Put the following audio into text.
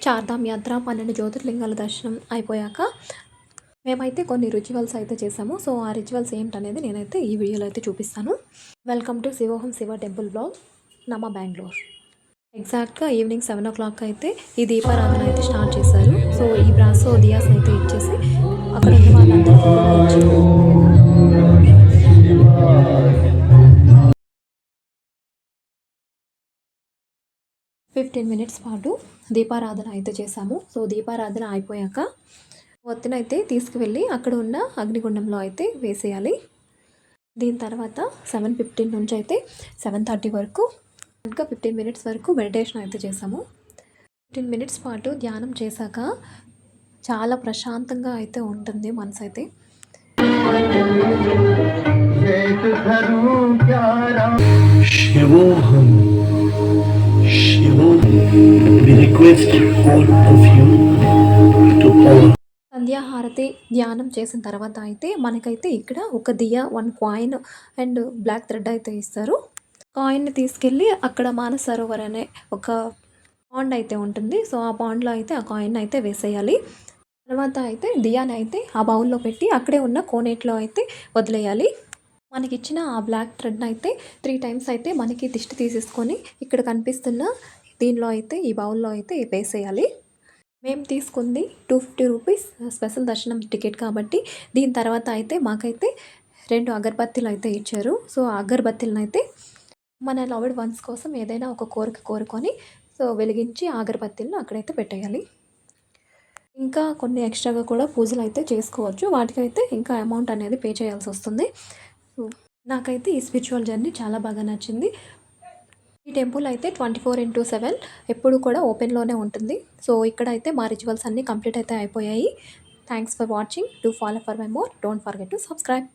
చార్ధామ్ యాత్ర 12 జ్యోతిర్లింగాల దర్శనం అయిపోయాక మేమైతే కొన్ని రిచువల్స్ అయితే చేసాము. సో ఆ రిచువల్స్ ఏంటనేది నేనైతే ఈ వీడియోలో అయితే చూపిస్తాను. Welcome to Shivoham Shiva temple blog, నమ బెంగుళూరు. ఎగ్జాక్ట్గా ఈవినింగ్ 7:00 అయితే ఈ దీపారాధన అయితే స్టార్ట్ చేశారు. సో ఈ బ్రాసో దియాస్ అయితే ఇచ్చేసి అక్కడ ఉన్న వాళ్ళందరికీ కూడా ఇచ్చి 15 మినిట్స్ పాటు దీపారాధన అయితే చేశాము. సో దీపారాధన అయిపోయాక ఒత్తినైతే తీసుకువెళ్ళి అక్కడ ఉన్న అగ్నిగుండంలో అయితే వేసేయాలి. దీని తర్వాత 7:15 నుంచి అయితే 7:30 వరకు ఇంకా 15 మినిట్స్ వరకు మెడిటేషన్ అయితే చేసాము. 15 మినిట్స్ పాటు ధ్యానం చేశాక చాలా ప్రశాంతంగా అయితే ఉంటుంది మనసు అయితే. సంధ్యాహారతి ధ్యానం చేసిన తర్వాత అయితే మనకైతే ఇక్కడ ఒక దియా 1 కాయిన్ అండ్ బ్లాక్ థ్రెడ్ అయితే ఇస్తారు. కాయిన్ని తీసుకెళ్ళి అక్కడ మానసరోవర్ అనే ఒక పాండ్ అయితే ఉంటుంది. సో ఆ పాండ్లో అయితే ఆ కాయిన్ అయితే వేసేయాలి. తర్వాత అయితే దియాని అయితే ఆ బౌల్లో పెట్టి అక్కడే ఉన్న కోనేట్లో అయితే వదిలేయాలి. మనకిచ్చిన ఆ బ్లాక్ థ్రెడ్ని అయితే 3 టైమ్స్ అయితే మనకి దిష్టి తీసేసుకొని ఇక్కడ కనిపిస్తున్న దీనిలో అయితే ఈ బౌల్లో అయితే వేసేయాలి. మేము తీసుకుంది 250 రూపీస్ స్పెషల్ దర్శనం టికెట్ కాబట్టి దీని తర్వాత అయితే మాకైతే 2 అగరబత్తీలు అయితే ఇచ్చారు. సో ఆ అగరబత్తీలను అయితే మన లవ్డ్ వన్స్ కోసం ఏదైనా ఒక కోరిక కోరుకొని సో వెలిగించి అగరబత్తీలను అక్కడైతే పెట్టేయాలి. ఇంకా కొన్ని ఎక్స్ట్రాగా కూడా పూజలు అయితే చేసుకోవచ్చు. వాటికైతే ఇంకా అమౌంట్ అనేది పే చేయాల్సి వస్తుంది. సో నాకైతే ఈ స్పిరిచువల్ జర్నీ చాలా బాగా నచ్చింది. ఈ టెంపుల్ అయితే 24/7 ఎప్పుడు కూడా ఓపెన్లోనే ఉంటుంది. సో ఇక్కడ అయితే మా రిచువల్స్ అన్నీ కంప్లీట్ అయితే అయిపోయాయి. Thanks for watching. Do follow for my more. Don't forget to subscribe.